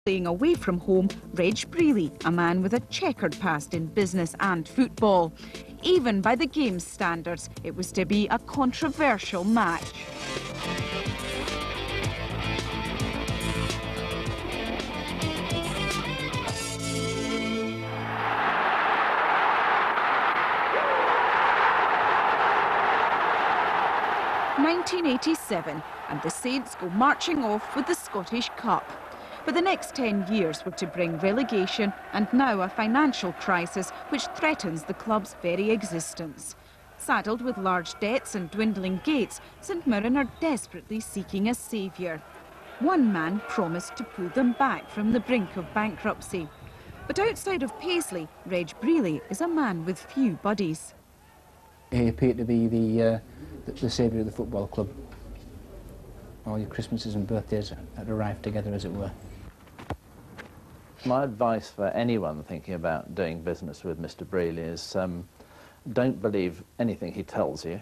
Playing away from home, Reg Brealey, a man with a checkered past in business and football. Even by the game's standards, it was to be a controversial match. (1987) and the Saints go marching off with the Scottish Cup. But the next 10 years were to bring relegation and now a financial crisis which threatens the club's very existence. Saddled with large debts and dwindling gates, St Mirren are desperately seeking a saviour. One man promised to pull them back from the brink of bankruptcy. But outside of Paisley, Reg Brealey is a man with few buddies. He appeared to be the saviour of the football club. All your Christmases and birthdays had arrived together, as it were. My advice for anyone thinking about doing business with Mr. Brealey is don't believe anything he tells you.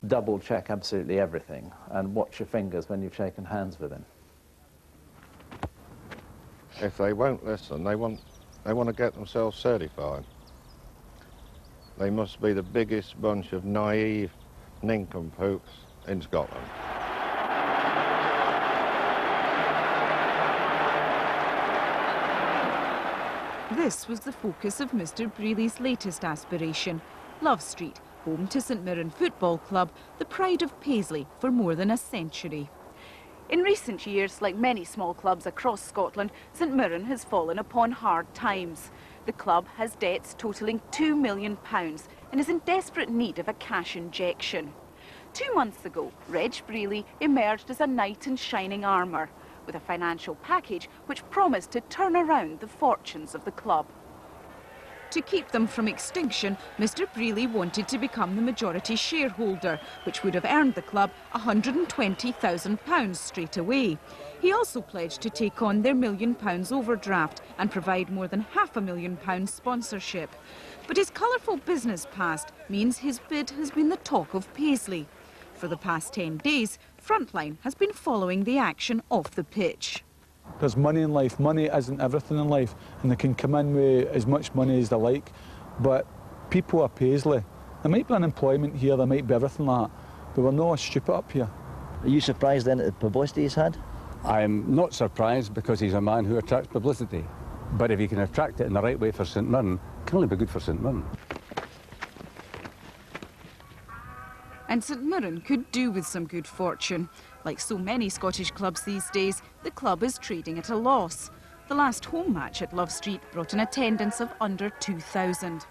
Double check absolutely everything and watch your fingers when you've shaken hands with him. If they won't listen, they want to get themselves certified. They must be the biggest bunch of naive nincompoops in Scotland. This was the focus of Mr. Brealey's latest aspiration. Love Street, home to St Mirren Football Club, the pride of Paisley for more than a century. In recent years, like many small clubs across Scotland, St Mirren has fallen upon hard times. The club has debts totalling £2 million and is in desperate need of a cash injection. 2 months ago, Reg Brealey emerged as a knight in shining armour, with a financial package which promised to turn around the fortunes of the club. To keep them from extinction, Mr. Brealey wanted to become the majority shareholder, which would have earned the club £120,000 straight away. He also pledged to take on their £1 million overdraft and provide more than £500,000 sponsorship. But his colourful business past means his bid has been the talk of Paisley. For the past 10 days, Frontline has been following the action off the pitch. There's money in life. Money isn't everything in life, and they can come in with as much money as they like, but people are Paisley. There might be unemployment here, there might be everything like that, but we're not stupid up here. Are you surprised then at the publicity he's had? I'm not surprised because he's a man who attracts publicity, but if he can attract it in the right way for St Mirren, it can only be good for St Mirren. And St Mirren could do with some good fortune. Like so many Scottish clubs these days, the club is trading at a loss. The last home match at Love Street brought an attendance of under 2,000.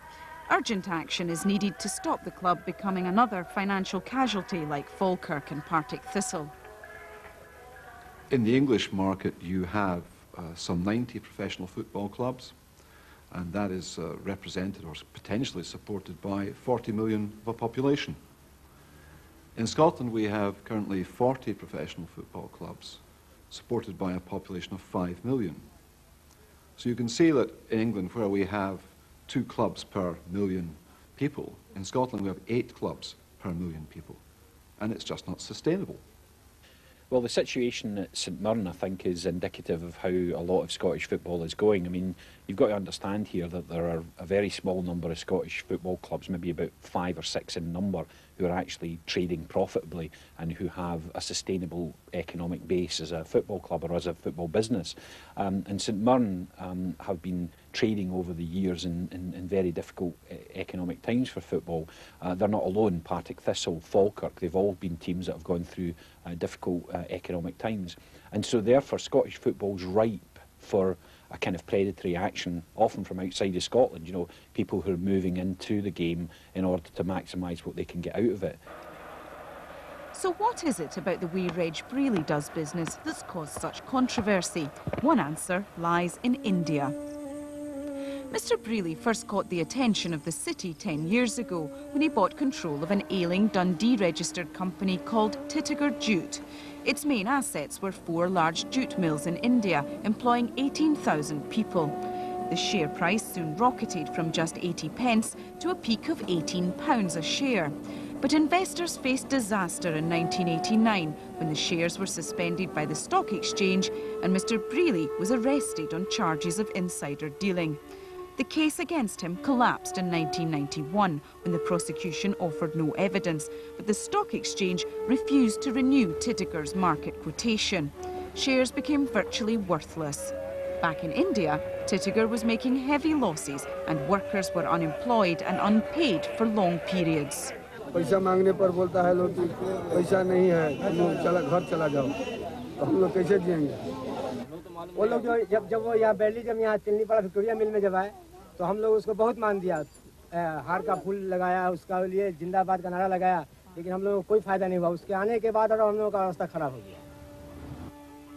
Urgent action is needed to stop the club becoming another financial casualty like Falkirk and Partick Thistle. In the English market, you have some 90 professional football clubs, and that is represented or potentially supported by 40 million of a population. In Scotland, we have currently 40 professional football clubs, supported by a population of 5 million. So you can see that in England, where we have 2 clubs per million people, in Scotland we have 8 clubs per million people, and it's just not sustainable. Well, the situation at St Mirren, I think, is indicative of how a lot of Scottish football is going. I mean, you've got to understand here that there are a very small number of Scottish football clubs, maybe about 5 or 6 in number, who are actually trading profitably and who have a sustainable economic base as a football club or as a football business. And St Mirren have been trading over the years in very difficult economic times for football. They're not alone. Partick Thistle, Falkirk, they've all been teams that have gone through difficult economic times. And so therefore Scottish football's ripe for a kind of predatory action, often from outside of Scotland, you know, people who are moving into the game in order to maximise what they can get out of it. So what is it about the way Reg Brealey does business that's caused such controversy? One answer lies in India. Mr. Brealey first caught the attention of the city 10 years ago when he bought control of an ailing Dundee-registered company called Titagarh Jute. Its main assets were 4 large jute mills in India, employing 18,000 people. The share price soon rocketed from just 80 pence to a peak of £18 a share. But investors faced disaster in 1989 when the shares were suspended by the stock exchange and Mr. Brealey was arrested on charges of insider dealing. The case against him collapsed in 1991 when the prosecution offered no evidence, but the stock exchange refused to renew Titagar's market quotation. Shares became virtually worthless. Back in India, Titagar was making heavy losses and workers were unemployed and unpaid for long periods. पैसा मांगने पर बोलता है लोग कि पैसा नहीं है, तुम लोग घर चला जाओ, तो हम लोग कैसे जिएंगे? वो लोग जब वो यहाँ बैरली जब यहाँ चिल्ली पड़ा विक्टोरिया मिल में जब आए, तो हम लोग उसको बहुत मान दिया, हार का फूल लगाया, उसका लिए जिंदाबाद का नारा लगाया, लेकिन हम लोगों को कोई फायदा नहीं हुआ। उसके आने के बाद हम लोगों का अवस्था खराब हो गया।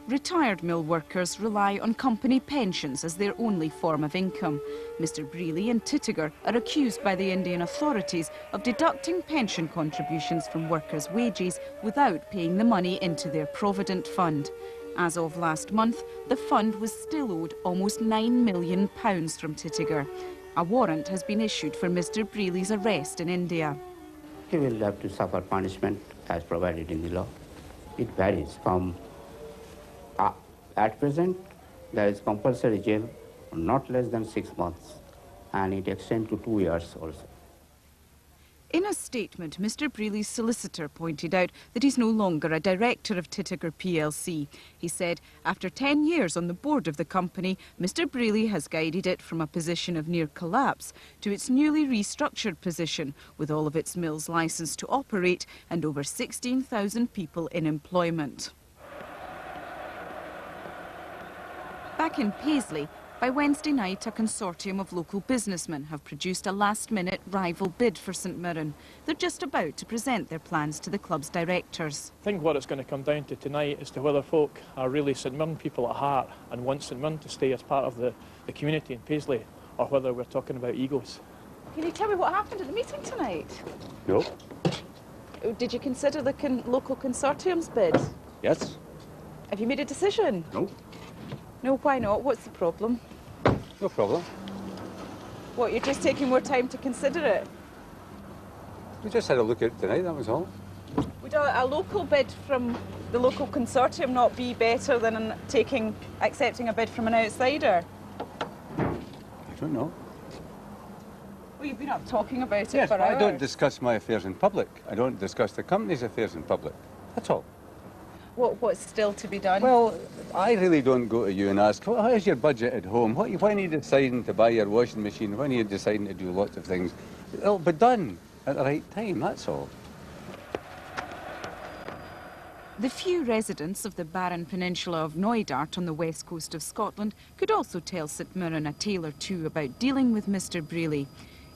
Retired mill workers rely on company pensions as their only form of income. Mr. Brealey and Titagar are accused by the Indian authorities of deducting pension contributions from workers' wages without paying the money into their provident fund. As of last month, the fund was still owed almost £9 million from Titagar. A warrant has been issued for Mr. Brealey's arrest in India. He will have to suffer punishment as provided in the law. It varies from at present, there is compulsory jail not less than 6 months, and it extends to 2 years also. In a statement, Mr. Brealey's solicitor pointed out that he's no longer a director of Titagar plc. He said, after 10 years on the board of the company, Mr. Brealey has guided it from a position of near collapse to its newly restructured position, with all of its mills licensed to operate and over 16,000 people in employment. Back in Paisley, by Wednesday night, a consortium of local businessmen have produced a last-minute rival bid for St Mirren. They're just about to present their plans to the club's directors. I think what it's going to come down to tonight is to whether folk are really St Mirren people at heart and want St Mirren to stay as part of the community in Paisley, or whether we're talking about egos. Can you tell me what happened at the meeting tonight? No. Did you consider the local consortium's bid? Yes. Have you made a decision? No. No, why not? What's the problem? No problem. What, you're just taking more time to consider it? We just had a look at it tonight, that was all. Would a local bid from the local consortium not be better than accepting a bid from an outsider? I don't know. Well, you've been up talking about it Yes, for but hours. I don't discuss my affairs in public. I don't discuss the company's affairs in public. That's all. What's still to be done? Well, I really don't go to you and ask, well, how's your budget at home? When are you deciding to buy your washing machine? When are you deciding to do lots of things? It'll be done at the right time, that's all. The few residents of the barren peninsula of Knoydart on the west coast of Scotland could also tell St Mirren a tale or two about dealing with Mr. Brealey.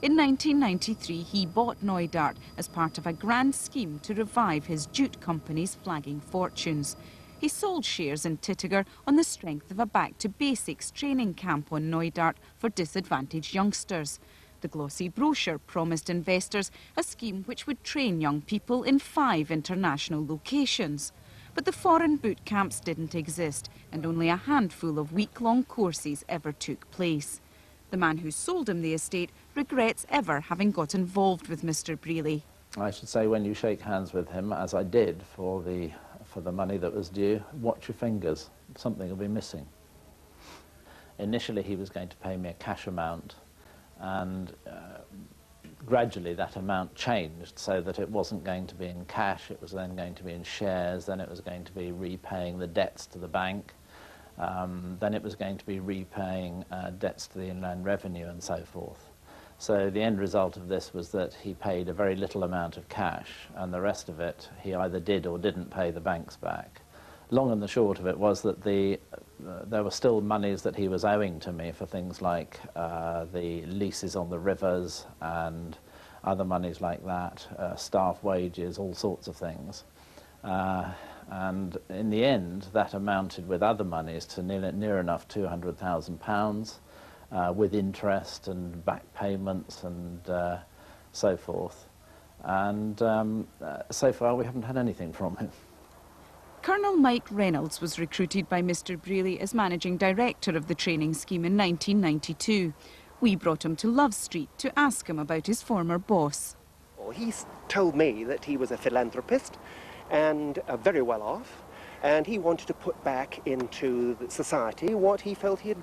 In 1993, he bought Knoydart as part of a grand scheme to revive his jute company's flagging fortunes. He sold shares in Titagar on the strength of a back-to-basics training camp on Knoydart for disadvantaged youngsters. The glossy brochure promised investors a scheme which would train young people in 5 international locations. But the foreign boot camps didn't exist, and only a handful of week-long courses ever took place. The man who sold him the estate regrets ever having got involved with Mr. Brealey. I should say, when you shake hands with him, as I did for the money that was due, watch your fingers. Something will be missing. Initially, he was going to pay me a cash amount, and gradually that amount changed so that it wasn't going to be in cash, it was then going to be in shares, then it was going to be repaying the debts to the bank. Then it was going to be repaying debts to the Inland Revenue and so forth. So the end result of this was that he paid a very little amount of cash, and the rest of it he either did or didn't pay the banks back. Long and the short of it was that there were still monies that he was owing to me for things like the leases on the rivers and other monies like that, staff wages, all sorts of things. And in the end, that amounted with other monies to near enough £200,000 with interest and back payments and so forth. And so far, we haven't had anything from him. Colonel Mike Reynolds was recruited by Mr. Brealey as managing director of the training scheme in 1992. We brought him to Love Street to ask him about his former boss. example. He told me that he was a philanthropist and very well off, and he wanted to put back into the society what he felt he had